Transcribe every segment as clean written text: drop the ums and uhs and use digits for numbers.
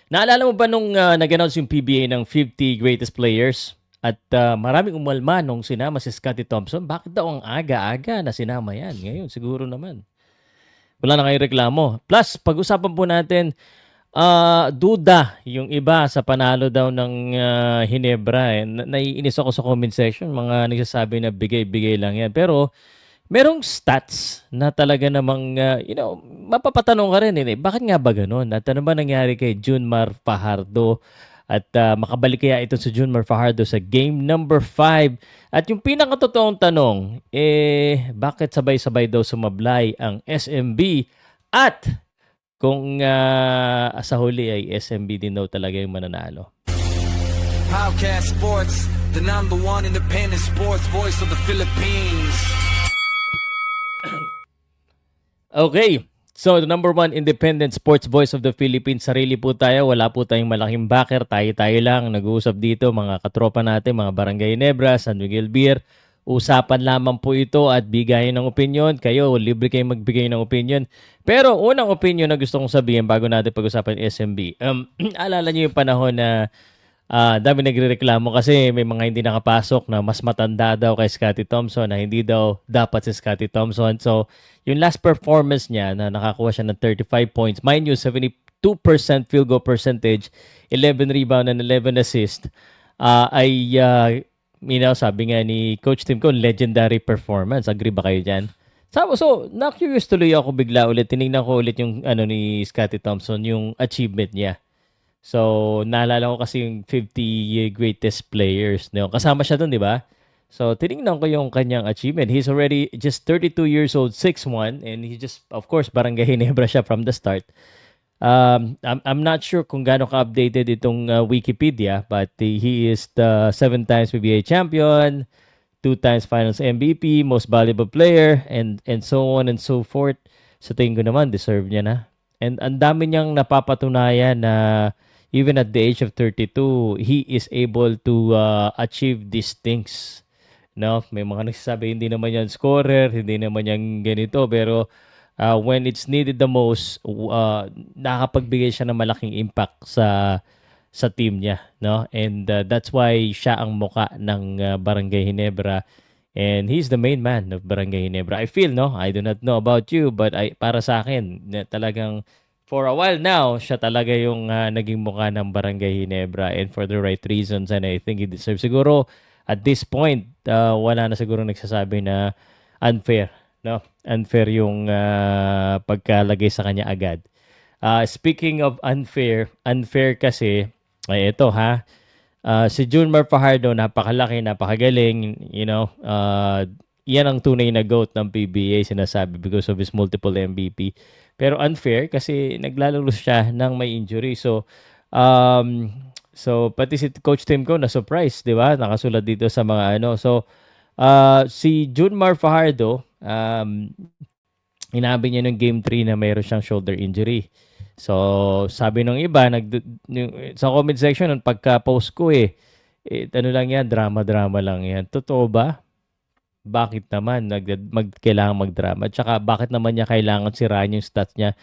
Naalala mo ba nung nag-announce yung PBA ng 50 greatest players? At maraming umalma nung sinama si Scottie Thompson. Bakit daw ang aga-aga na sinama yan? Ngayon, siguro naman. Wala na kayong reklamo. Plus, pag-usapan po natin, duda yung iba sa panalo daw ng Hinebra. Naiinis ako sa comment section. Mga nagsasabi na bigay-bigay lang yan. Pero, merong stats na talaga namang, mapapatanong ka rin eh. Bakit nga ba ganun? At ano ba nangyari kay Junmar Fajardo? At makabalik kaya ito si Junmar Fajardo sa game number 5? At yung pinakatotoong tanong, bakit sabay-sabay daw sumablay ang SMB? At kung sa huli ay SMB din daw talaga yung mananalo. Podcast Sports, the number one independent sports voice of the Philippines. Okay. So, the number one independent sports voice of the Philippines, sarili po tayo. Wala po tayong malaking backer. Tayo-tayo lang. Nag-uusap dito, mga katropa natin, mga Barangay Nebra, San Miguel Beer. Usapan lamang po ito at bigayin ng opinion. Kayo, libre kayong magbigay ng opinion. Pero unang opinion na gusto kong sabihin bago natin pag-usapan SMB. Alala niyo yung panahon na dami nagrereklamo kasi may mga hindi nakapasok na mas matanda daw kay Scottie Thompson na hindi daw dapat si Scottie Thompson. So, yung last performance niya na nakakuha siya ng 35 points, mind you, 72% field goal percentage, 11 rebound and 11 assist, sabi nga ni Coach Tim ko, legendary performance. Agree ba kayo dyan? So, na-curious tuloy ako bigla ulit. Tinignan ko ulit yung ni Scottie Thompson, yung achievement niya. So, naalala ko kasi yung 50 greatest players. No? Kasama siya doon, di ba? So, tinignan ko yung kanyang achievement. He's already just 32 years old, 6'1", and he just, of course, Barangay Ginebra siya from the start. I'm not sure kung gaano ka-updated itong Wikipedia, but he is the 7 times PBA champion, 2 times Finals MVP, most valuable player, and so on and so forth. Sa tingin ko naman, deserve niya na. And ang dami niyang napapatunayan na even at the age of 32, he is able to achieve these things. No, may mga nagsasabi hindi naman yan scorer, hindi naman yan ganito, pero when it's needed the most, nakakapagbigay siya ng malaking impact sa team niya, no? And that's why siya ang muka ng Barangay Ginebra, and he's the main man of Barangay Ginebra. I feel, no? I do not know about you, but para sa akin, talagang for a while now, siya talaga yung naging mukha ng Barangay Ginebra, and for the right reasons, and I think he deserves. Siguro, at this point, wala na siguro nagsasabi na unfair, no? Unfair yung pagkalagay sa kanya agad. Speaking of unfair, unfair kasi, ay ito ha, si Junmar Fajardo, napakalaki, napakagaling, yan ang tunay na GOAT ng PBA, sinasabi, because of his multiple MVP. Pero unfair kasi naglalaro siya ng may injury. So pati si Coach Tim ko na-surprise, di ba? Nakasulat dito sa mga ano. So, si Junmar Fajardo, inabi niya ng Game 3 na mayroon siyang shoulder injury. So, sabi ng iba, sa comment section, pagka-post ko ano lang yan, drama-drama lang yan. Totoo ba? Bakit naman kailangan mag-drama? Tsaka bakit naman niya kailangan sirahan yung stats niya?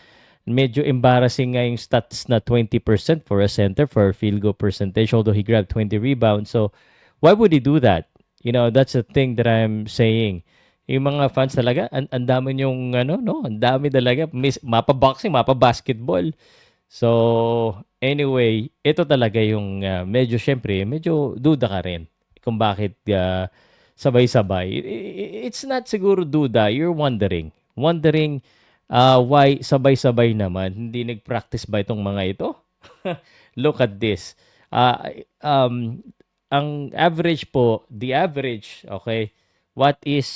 Medyo embarrassing nga yung stats na 20% for a center for field goal percentage, although he grabbed 20 rebounds. So, why would he do that? That's the thing that I'm saying. Yung mga fans talaga, ang dami yung no? Ang dami talaga. Mapa-boxing, mapa-basketball. So, anyway, ito talaga yung syempre, medyo duda ka rin kung bakit sabay-sabay. It's not siguro duda. You're wondering. Wondering why sabay-sabay naman. Hindi nag-practice ba itong mga ito? Look at this. Ang average po, the average, okay? What is,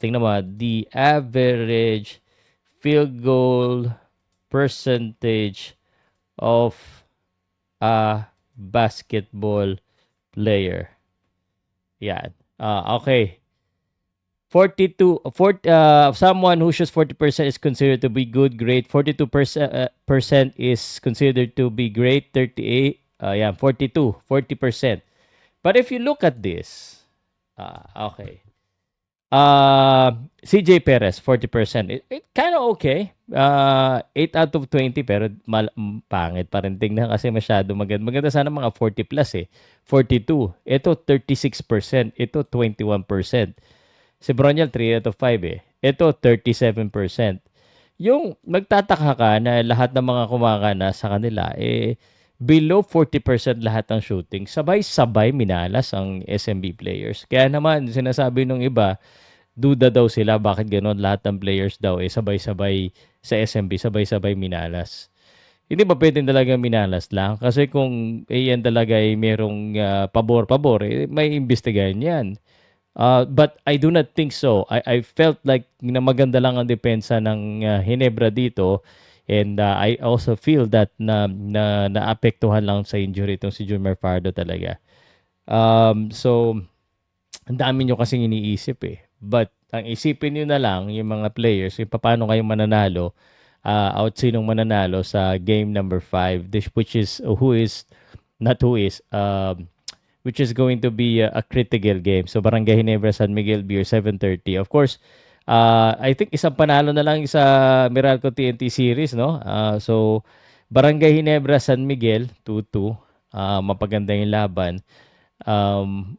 tingnan mo, the average field goal percentage of a basketball player. Yan. Okay. someone who shoots 40% is considered to be good, great. 42% is considered to be great. 38, 42, 40%. But if you look at this, okay. CJ Perez, 40%. It kind of okay. 8 out of 20 pero pangit pa rin tingnan kasi masyado maganda. Maganda sana mga 40 plus eh. 42. Ito 36%. Ito 21%. Si Bronyel 3 out of 5 eh. Ito 37%. Yung magtataka ka na lahat ng mga kumakana sa kanila eh below 40% lahat ng shooting. Sabay-sabay minalas ang SMB players. Kaya naman sinasabi nung iba, duda daw sila bakit gano'n lahat ng players daw eh sabay-sabay sa SMB, sabay-sabay minalas. Hindi ba pwedeng talaga minalas lang? Kasi kung yan talaga ay merong pabor-pabor, eh, may imbestigahan yan. But I do not think so. I felt like na maganda lang ang depensa ng Hinebra dito. And I also feel that naapektuhan lang sa injury itong si Junior Fardo talaga. So, ang dami nyo kasing iniisip eh. But ang isipin nyo na lang, yung mga players, yung paano kayo mananalo, out sinong mananalo sa game number 5, which is, which is going to be a critical game. So, Barangay Ginebra, San Miguel Beer, 7:30. Of course, I think isang panalo na lang sa Meralco TNT Series, no? So, Barangay Ginebra, San Miguel, 2-2. Mapaganda yung laban.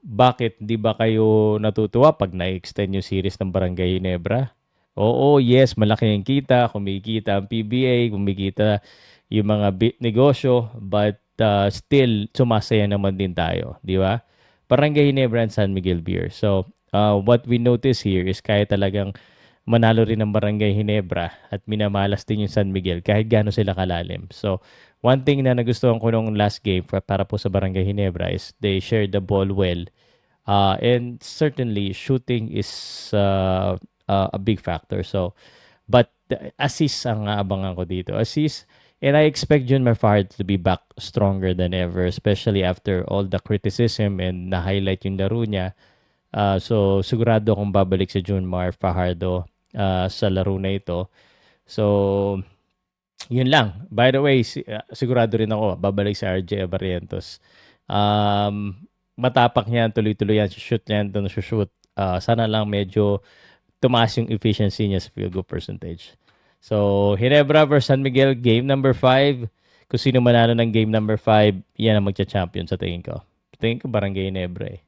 Bakit di ba kayo natutuwa pag na-extend yung series ng Barangay Ginebra? Oo, yes, malaki ang kita, kumikita ang PBA, kumikita yung mga negosyo, but still sumasaya naman din tayo, di ba? Barangay Ginebra and San Miguel Beer. So, what we notice here is kaya talagang manalo rin ng Barangay Ginebra at minamalas din yung San Miguel kahit gaano sila kalalim. So, one thing na nagustuhan ko nung last game para po sa Barangay Ginebra is they share the ball well. And certainly, shooting is a big factor. So, but assist ang aabangan ko dito. Assist, and I expect Jun Fajardo to be back stronger than ever, especially after all the criticism and na-highlight yung laro niya. So, sigurado akong babalik si Junmar Fajardo sa laro na ito. So, yun lang. By the way, sigurado rin ako, babalik si RJ Barrientos. Matapak niya, tuloy-tuloy yan, shoot niyan, doon shoot. Sana lang medyo tumaas yung efficiency niya sa field goal percentage. So, Ginebra versus San Miguel, game number 5. Kung sino manalo ng game number 5, yan ang magcha-champion sa tingin ko. Tingin ko Barangay Ginebra eh.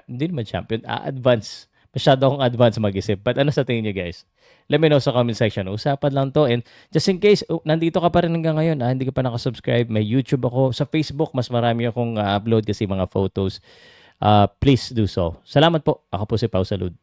Hindi naman champion, advance. Masyado akong advance mag-isip. But ano sa tingin nyo guys? Let me know sa comment section. Usapan lang to. And just in case, nandito ka pa rin hanggang ngayon, hindi ka pa nakasubscribe, may YouTube ako. Sa Facebook, mas marami akong upload kasi mga photos. Please do so. Salamat po. Ako po si Pau Salud.